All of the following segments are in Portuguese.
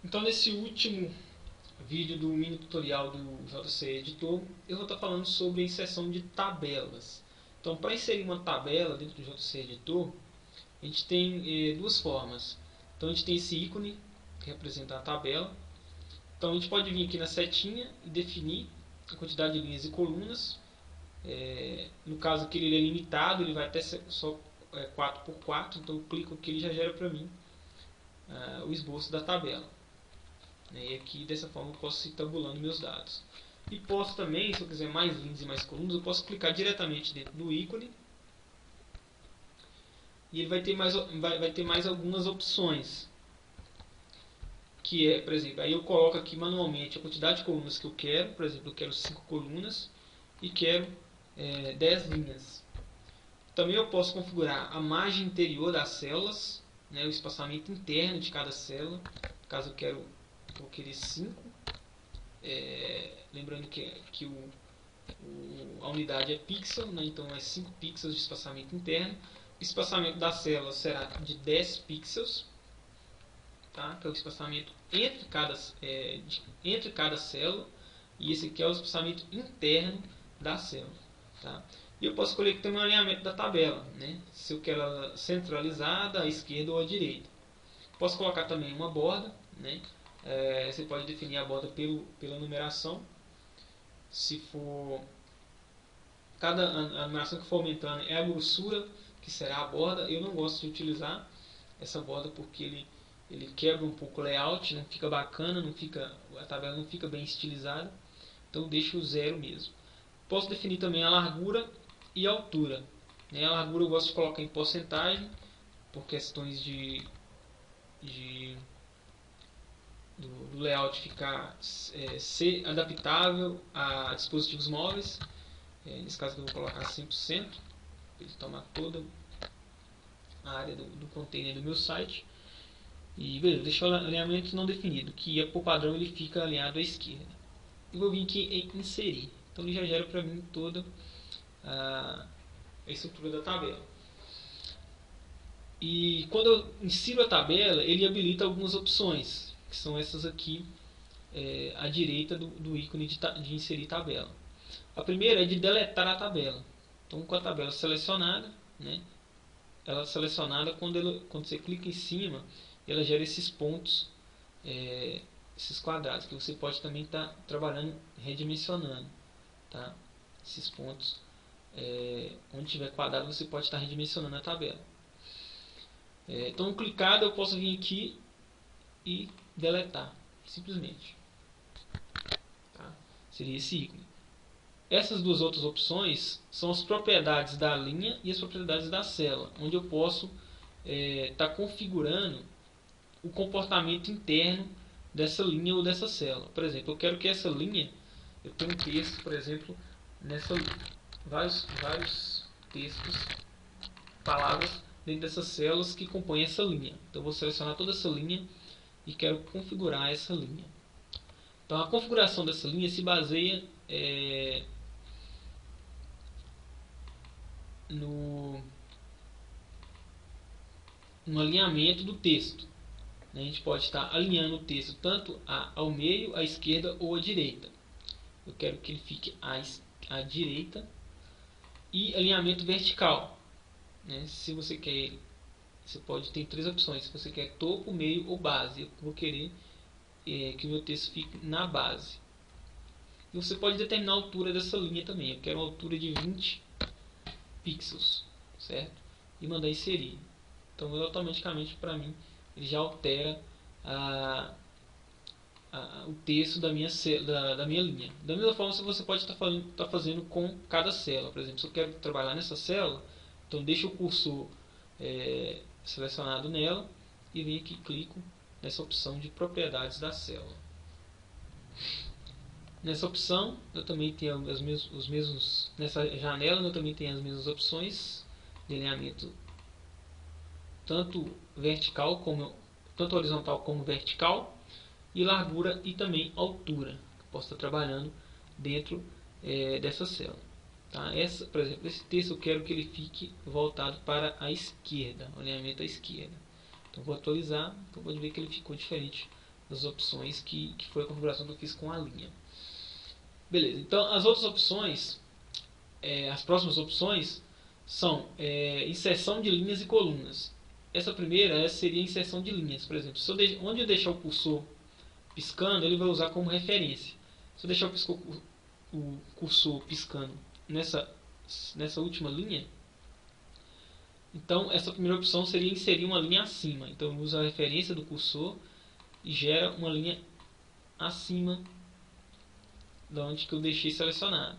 Então, nesse último vídeo do mini tutorial do JC Editor, eu vou estar falando sobre a inserção de tabelas. Então, para inserir uma tabela dentro do JC Editor, a gente tem duas formas. Então, a gente tem esse ícone que representa a tabela. Então, a gente pode vir aqui na setinha e definir a quantidade de linhas e colunas. No caso aqui ele é limitado, ele vai até só 4x4, então eu clico aqui e ele já gera para mim o esboço da tabela. E aqui dessa forma eu posso ir tabulando meus dados. E posso também, se eu quiser mais linhas e mais colunas, eu posso clicar diretamente dentro do ícone. E ele vai ter mais algumas opções. Que é, por exemplo, aí eu coloco aqui manualmente a quantidade de colunas que eu quero. Por exemplo, eu quero 5 colunas e quero 10 linhas. Também eu posso configurar a margem interior das células, o espaçamento interno de cada célula. No caso eu vou querer 5. Lembrando que a unidade é pixel, então é 5 pixels de espaçamento interno. O espaçamento da célula será de 10 pixels, tá? Que é o espaçamento entre cada célula. E esse aqui é o espaçamento interno da célula. Tá? E eu posso escolher também o alinhamento da tabela, se eu quero ela centralizada, à esquerda ou à direita. Posso colocar também uma borda. Você pode definir a borda pela numeração. Se for a numeração que for aumentando é a grossura que será a borda. Eu não gosto de utilizar essa borda porque ele quebra um pouco o layout, não fica bacana, a tabela não fica bem estilizada. Então deixo o 0 mesmo. Posso definir também a largura e a altura. A largura eu gosto de colocar em porcentagem por questões do layout ficar ser adaptável a dispositivos móveis. Nesse caso eu vou colocar 100%, para ele tomar toda a área do container do meu site. E beleza, deixar o alinhamento não definido, que por padrão ele fica alinhado à esquerda. E vou vir aqui em inserir. Então ele já gera para mim toda a estrutura da tabela. E quando eu insiro a tabela, ele habilita algumas opções, que são essas aqui à direita do ícone de inserir tabela. A primeira é de deletar a tabela. Então, com a tabela selecionada, ela é selecionada quando você clica em cima, ela gera esses pontos, esses quadrados, que você pode também estar trabalhando redimensionando. Tá? Esses pontos, onde tiver quadrado, você pode estar redimensionando a tabela. Então, clicado, eu posso vir aqui e deletar, simplesmente. Tá? Seria esse ícone. Essas duas outras opções são as propriedades da linha e as propriedades da célula, onde eu posso estar configurando o comportamento interno dessa linha ou dessa célula. Por exemplo, eu quero que essa linha, eu tenho um texto, por exemplo, nessa linha, vários textos, palavras dentro dessas células que compõem essa linha. Então eu vou selecionar toda essa linha e quero configurar essa linha. Então a configuração dessa linha se baseia no alinhamento do texto. A gente pode estar alinhando o texto tanto ao meio, à esquerda ou à direita. Eu quero que ele fique à direita. E alinhamento vertical. Se você quer, você pode ter 3 opções. Se você quer topo, meio ou base. Eu vou querer que o meu texto fique na base. E você pode determinar a altura dessa linha também. Eu quero uma altura de 20 pixels, certo? E mandar inserir. Então automaticamente para mim ele já altera o texto da minha linha. Da mesma forma, você pode estar fazendo com cada célula. Por exemplo, se eu quero trabalhar nessa célula, então deixo o cursor selecionado nela e venho aqui e clico nessa opção de propriedades da célula. Nessa opção eu também tenho nessa janela eu também tenho as mesmas opções de alinhamento tanto horizontal como vertical, e largura e também altura. Posso estar trabalhando dentro dessa célula. Tá? Por exemplo, esse texto eu quero que ele fique voltado para a esquerda, alinhamento à esquerda. Então vou atualizar, então pode ver que ele ficou diferente das opções que foi a configuração que eu fiz com a linha. Beleza, então as outras opções, as próximas opções são inserção de linhas e colunas. Essa primeira seria inserção de linhas, por exemplo, onde eu deixar o cursor piscando, ele vai usar como referência. Se eu deixar o cursor piscando nessa última linha, então essa primeira opção seria inserir uma linha acima. Então eu uso a referência do cursor e gera uma linha acima da onde que eu deixei selecionado.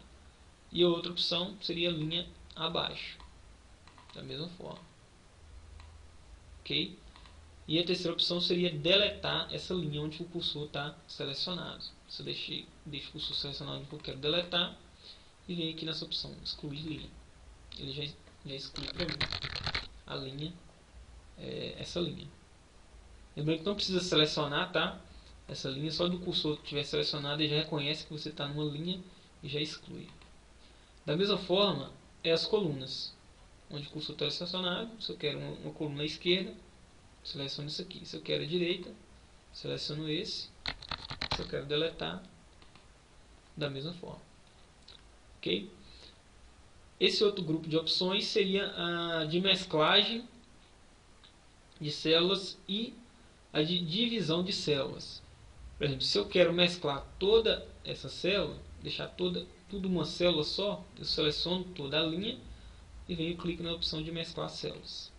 E a outra opção seria a linha abaixo, da mesma forma. Ok? E a terceira opção seria deletar essa linha onde o cursor está selecionado. Se eu deixo o cursor selecionado onde eu quero deletar e venho aqui nessa opção excluir linha. Ele já exclui para mim a linha, essa linha. Lembrando que não precisa selecionar, tá? Essa linha, só do cursor estiver selecionado, ele já reconhece que você está numa linha e já exclui. Da mesma forma, as colunas. Onde o cursor está selecionado, se eu quero uma coluna à esquerda, seleciono isso aqui. Se eu quero a direita, seleciono esse. Se eu quero deletar, da mesma forma. Ok? Esse outro grupo de opções seria a de mesclagem de células e a de divisão de células. Por exemplo, se eu quero mesclar toda essa célula, deixar tudo uma célula só, eu seleciono toda a linha e venho e clico na opção de mesclar células.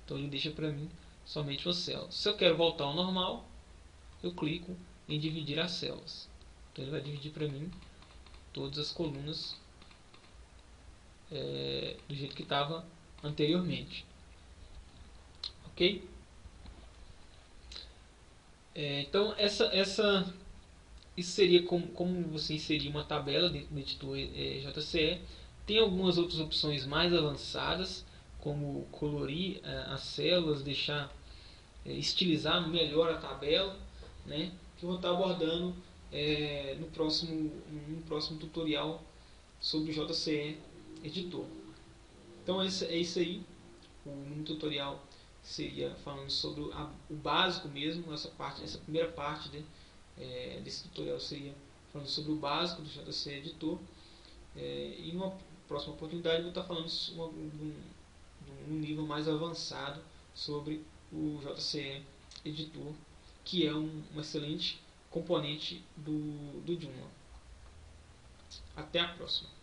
Então ele deixa para mim somente uma célula. Se eu quero voltar ao normal, eu clico em dividir as células. Então ele vai dividir para mim todas as colunas do jeito que estava anteriormente. Ok? Então isso seria como você inserir uma tabela dentro do editor JCE. Tem algumas outras opções mais avançadas, como colorir as células, estilizar melhor a tabela, né, que eu vou estar abordando no próximo tutorial sobre o JCE Editor. Então é isso aí. O tutorial seria falando sobre o básico mesmo. Essa primeira parte desse tutorial seria falando sobre o básico do JCE Editor. E numa próxima oportunidade eu vou estar falando de um nível mais avançado sobre o JCE Editor, que é um excelente componente do Joomla. Até a próxima.